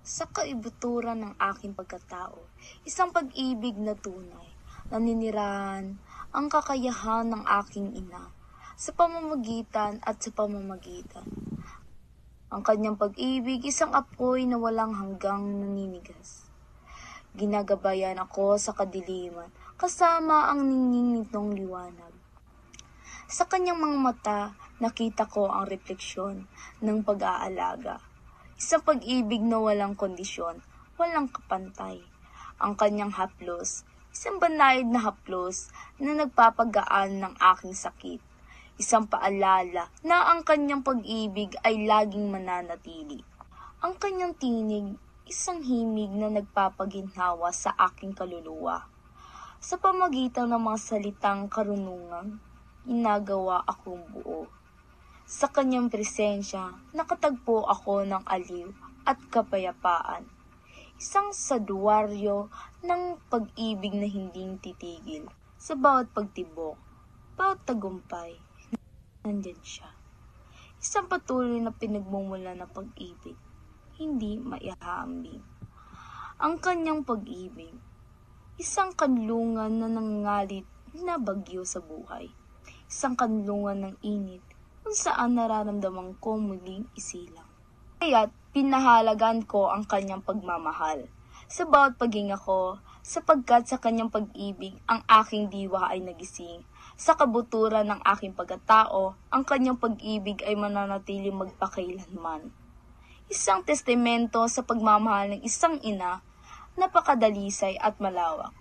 sa kaibuturan ng aking pagkatao, isang pag-ibig na tunay, naninirahan ang kakayahan ng aking ina, sa pamamagitan at sa pamamagitan. Ang kanyang pag-ibig, isang apoy na walang hanggang naninigas. Ginagabayan ako sa kadiliman, kasama ang ningning nitong liwanag. Sa kanyang mga mata, nakita ko ang refleksyon ng pag-aalaga. Isang pag-ibig na walang kondisyon, walang kapantay. Ang kanyang haplos, isang banayad na haplos na nagpapagaan ng aking sakit. Isang paalala na ang kanyang pag-ibig ay laging mananatili. Ang kanyang tinig, isang himig na nagpapaginhawa sa aking kaluluwa. Sa pamagitan ng mga salitang karunungan, ginagawa akong buo. Sa kanyang presensya, nakatagpo ako ng aliw at kapayapaan. Isang saduwaryo ng pag-ibig na hindi titigil. Sa bawat pagtibok, bawat tagumpay, nandyan siya. Isang patuloy na pinagmumula ng pag-ibig, hindi maihahambing. Ang kanyang pag-ibig, isang kanlungan na nangalit na bagyo sa buhay. Isang kanlungan ng init kung saan nararamdaman ko muling isilang. Kaya't pinahalagan ko ang kanyang pagmamahal sa bawat paghinga ko, sapagkat sa kanyang pag-ibig ang aking diwa ay nagising. Sa kabuturan ng aking pagkatao, ang kanyang pag-ibig ay mananatiling magpakailanman. Isang testamento sa pagmamahal ng isang ina, napakadalisay at malawak.